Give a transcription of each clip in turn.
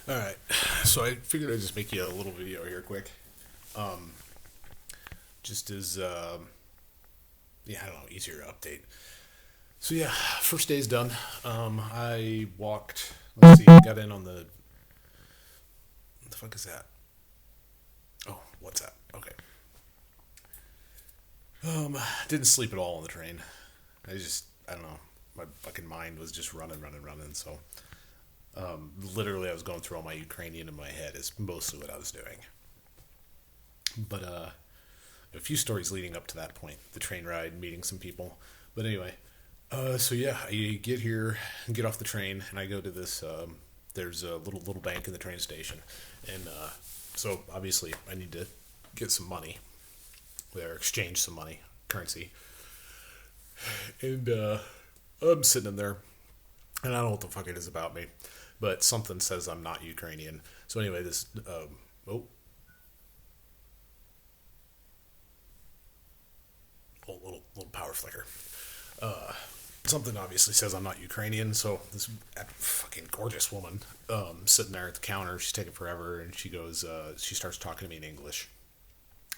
All right, so I figured I'd just make you a little video here, quick. Um, just as yeah, I don't know, easier to update. So yeah, first day's done. I walked. Let's see, got in on the. What the fuck is that? Oh, what's that? Okay. Didn't sleep at all on the train. I don't know. My fucking mind was just running, running, running. So, literally, I was going through all my Ukrainian in my head. Is mostly what I was doing. But a few stories leading up to that point. The train ride, meeting some people. But anyway, so yeah, I get here, get off the train, and I go to this. There's a little bank in the train station, and so obviously I need to get some money there, exchange some money, currency, and I'm sitting in there, and I don't know what the fuck it is about me, but something says I'm not Ukrainian. So anyway, this oh, little power flicker. Something obviously says I'm not Ukrainian, so this fucking gorgeous woman sitting there at the counter, she's taking forever, and she starts talking to me in English,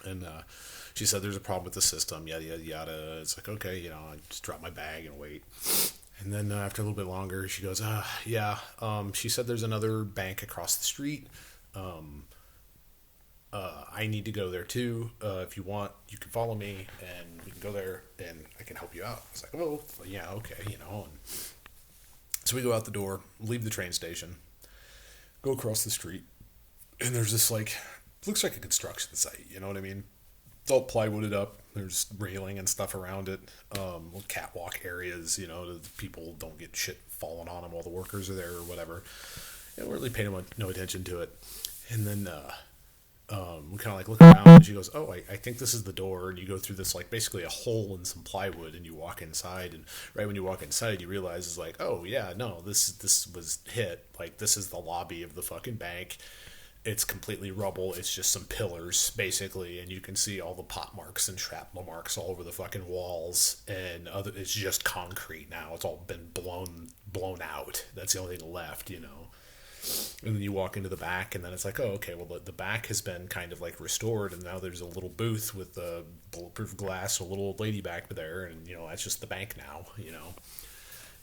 and she said there's a problem with the system, yada yada yada. It's like okay, I just drop my bag and wait, and then after a little bit longer, she goes, yeah, she said there's another bank across the street. Um, I need to go there too. If you want, you can follow me, and we can go there, and I can help you out. I was like, oh, yeah, okay. And so we go out the door, leave the train station, go across the street, and there's this looks like a construction site. You know what I mean? It's all plywooded up. There's railing and stuff around it. Little catwalk areas. The people don't get shit falling on them while the workers are there or whatever. And we're really paying no attention to it. And then we kind of look around, and she goes, oh, I think this is the door. And you go through this basically a hole in some plywood, and you walk inside, and right when you walk inside you realize it's like, oh yeah, no, this was hit, this is the lobby of the fucking bank. It's completely rubble. It's just some pillars basically, and you can see all the pot marks and shrapnel marks all over the fucking walls, and it's just concrete now. It's all been blown out. That's the only thing left. And then you walk into the back, and then it's like, oh, okay, well, the back has been kind of restored, and now there's a little booth with bulletproof glass, a little old lady back there, and that's just the bank now.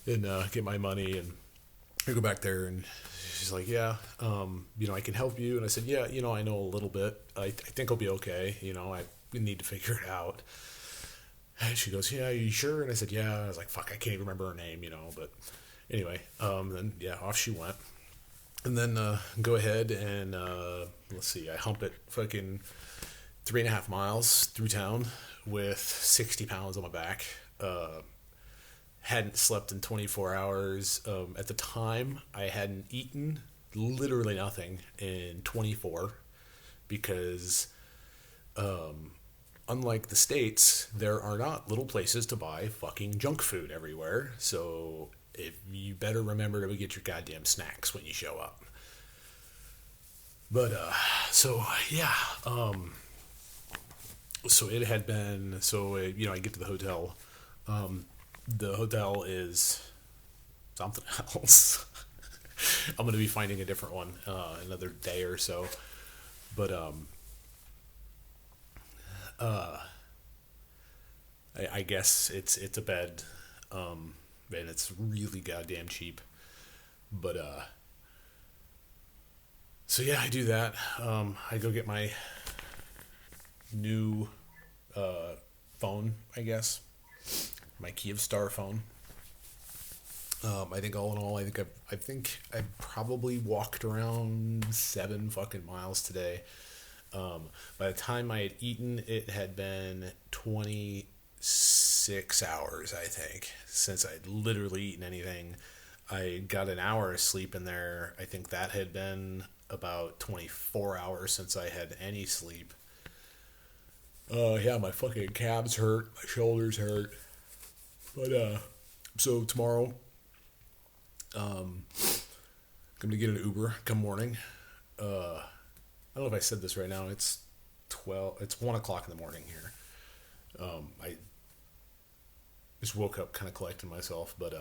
And get my money, and I go back there, and she's like, yeah, I can help you. And I said, yeah, I know a little bit. I think I'll be okay. I need to figure it out. And she goes, yeah, are you sure? And I said, yeah. I was like, fuck, I can't even remember her name. But anyway, then yeah, off she went. And then go ahead and let's see, I hump it fucking 3.5 miles through town with 60 pounds on my back. Hadn't slept in 24 hours. At the time, I hadn't eaten literally nothing in 24 because, unlike the States, there are not little places to buy fucking junk food everywhere. So if you better remember to get your goddamn snacks when you show up. But so yeah, so it had been I get to the hotel. The hotel is something else. I'm gonna be finding a different one another day or so. But I guess it's a bed, and it's really goddamn cheap. But so yeah, I do that. I go get my new phone, I guess, my Kyivstar phone. I think all in all, I think I probably walked around 7 fucking miles today. By the time I had eaten, it had been 26 hours, I think, since I'd literally eaten anything. I got an hour of sleep in there. I think that had been about 24 hours since I had any sleep. Yeah, my fucking calves hurt, my shoulders hurt. But so tomorrow, I'm gonna get an Uber come morning. I don't know if I said this right now. It's 12. It's 1 o'clock in the morning here. I just woke up, kind of collecting myself, but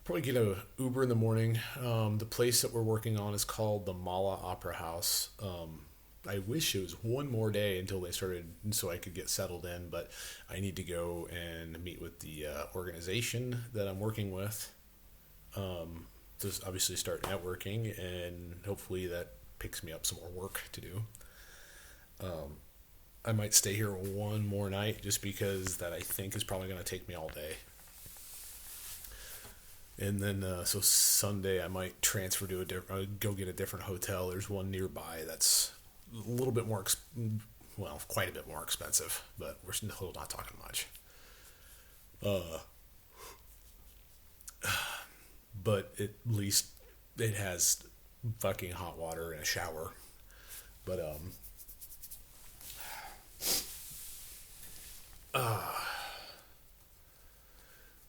Probably get a Uber in the morning. The place that we're working on is called the Mala Opera House. I wish it was one more day until they started, so I could get settled in. But I need to go and meet with the organization that I'm working with. To obviously start networking, and hopefully that picks me up some more work to do. I might stay here one more night just because that I think is probably going to take me all day. And then, so Sunday I might transfer to go get a different hotel. There's one nearby that's a little bit more, well, quite a bit more expensive, but we're still not talking much. Uh, but at least it has fucking hot water and a shower. But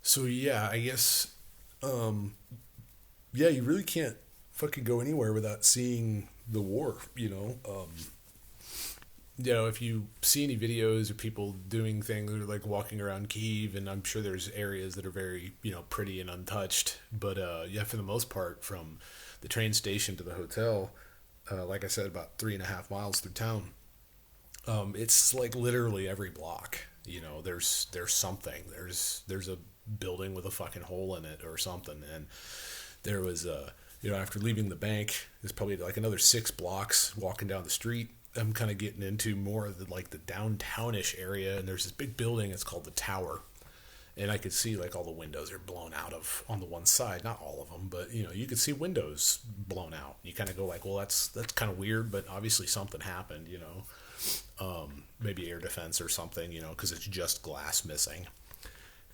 so yeah, I guess um, yeah, you really can't fucking go anywhere without seeing the war. If you see any videos of people doing things or like walking around Kiev, and I'm sure there's areas that are very pretty and untouched, but yeah, for the most part, from the train station to the hotel, like I said, about 3.5 miles through town. It's like literally every block. There's something. There's a building with a fucking hole in it or something, and there was after leaving the bank, there's probably like another 6 blocks walking down the street. I'm kind of getting into more of the downtownish area, and there's this big building. It's called the Tower, and I could see like all the windows are blown out of on the one side, not all of them, but you could see windows blown out. You kind of go like, well, that's kind of weird, but obviously something happened, maybe air defense or something, because it's just glass missing.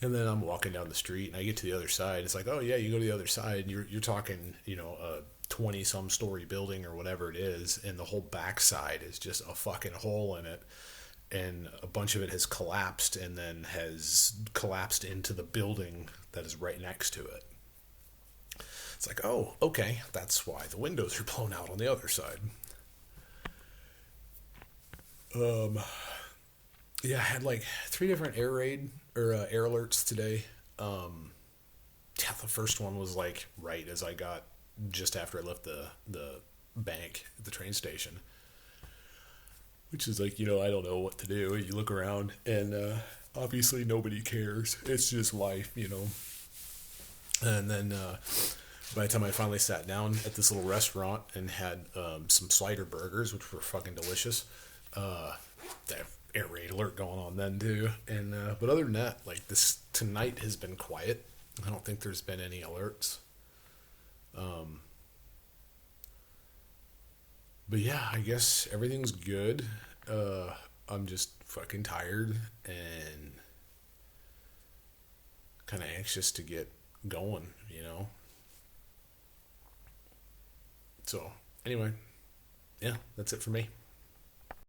And then I'm walking down the street, and I get to the other side. It's like, oh yeah, you go to the other side, and you're talking, a 20 some story building or whatever it is, and the whole backside is just a fucking hole in it, and a bunch of it has collapsed and then has collapsed into the building that is right next to it. It's like, oh, okay, that's why the windows are blown out on the other side. Um, yeah, I had like 3 different air raid or air alerts today. Yeah, the first one was like right as I got just after I left the bank at the train station, which is like, I don't know what to do. You look around, and obviously nobody cares. It's just life. And then by the time I finally sat down at this little restaurant and had some slider burgers, which were fucking delicious, that air raid alert going on then too. And but other than that, like this tonight has been quiet. I don't think there's been any alerts. Um, but yeah, I guess everything's good. I'm just fucking tired and kind of anxious to get going. So anyway, yeah, that's it for me.